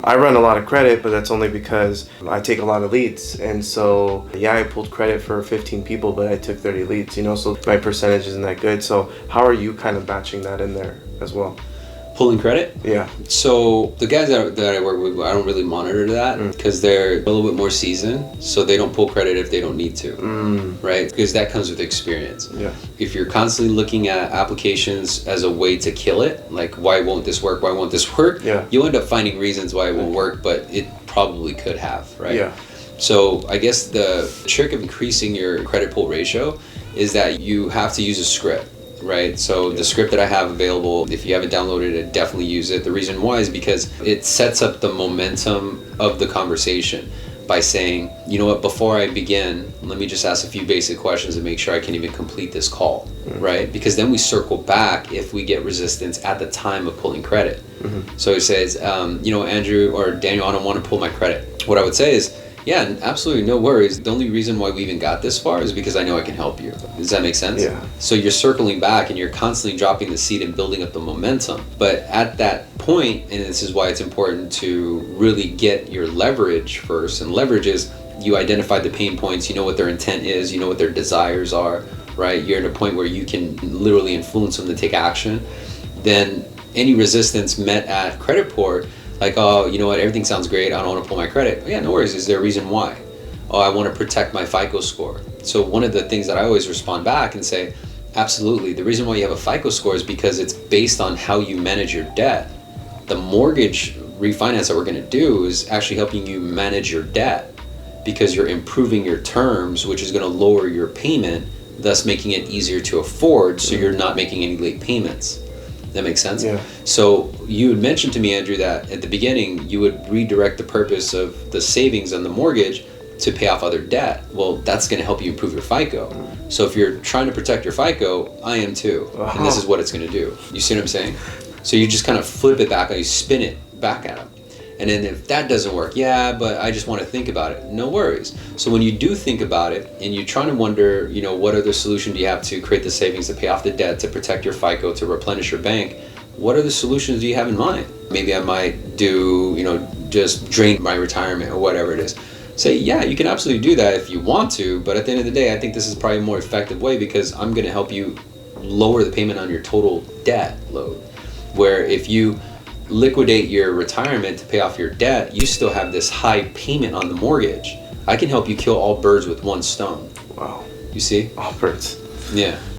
I run a lot of credit, but that's only because I take a lot of leads. And so, yeah, I pulled credit for 15 people, but I took 30 leads, so my percentage isn't that good. So how are you kind of batching that in there as well? Pulling credit? Yeah. So the guys that I work with, I don't really monitor that because they're a little bit more seasoned, so they don't pull credit if they don't need to, right? Because that comes with experience. Yeah. If you're constantly looking at applications as a way to kill it, like why won't this work, why won't this work, you'll end up finding reasons why it won't work, but it probably could have, right? Yeah. So I guess the trick of increasing your credit pull ratio is that you have to use a script. Right, so the script that I have available, if you haven't downloaded it, definitely use it. The reason why is because it sets up the momentum of the conversation by saying, you know what, before I begin, let me just ask a few basic questions and make sure I can even complete this call, right? Because then we circle back if we get resistance at the time of pulling credit. So it says, Andrew or Daniel, I don't want to pull my credit. What I would say is, yeah, absolutely, no worries. The only reason why we even got this far is because I know I can help you. Does that make sense? Yeah. So you're circling back and you're constantly dropping the seed and building up the momentum. But at that point, and this is why it's important to really get your leverage first, and leverage is you identify the pain points, you know what their intent is, you know what their desires are, right? You're at a point where you can literally influence them to take action. Then any resistance met at credit port, like, oh, you know what, everything sounds great, I don't want to pull my credit. Yeah, no worries, is there a reason why? Oh, I want to protect my FICO score. So one of the things that I always respond back and say, absolutely, the reason why you have a FICO score is because it's based on how you manage your debt. The mortgage refinance that we're going to do is actually helping you manage your debt because you're improving your terms, which is going to lower your payment, thus making it easier to afford, so you're not making any late payments. That makes sense? Yeah. So you had mentioned to me, Andrew, that at the beginning you would redirect the purpose of the savings on the mortgage to pay off other debt. Well, that's going to help you improve your FICO. So if you're trying to protect your FICO, I am too. And this is what it's going to do. You see what I'm saying? So you just kind of flip it back, or you spin it back at them. And then if that doesn't work, yeah, but I just want to think about it. No worries. So when you do think about it and you're trying to wonder, what other solution do you have to create the savings to pay off the debt, to protect your FICO, to replenish your bank, what other solutions do you have in mind? Maybe I might do, just drain my retirement or whatever it is. Say, yeah, you can absolutely do that if you want to, but at the end of the day, I think this is probably a more effective way because I'm going to help you lower the payment on your total debt load. Where if you liquidate your retirement to pay off your debt, you still have this high payment on the mortgage. I can help you kill all birds with one stone. Wow. You see? All birds. Yeah.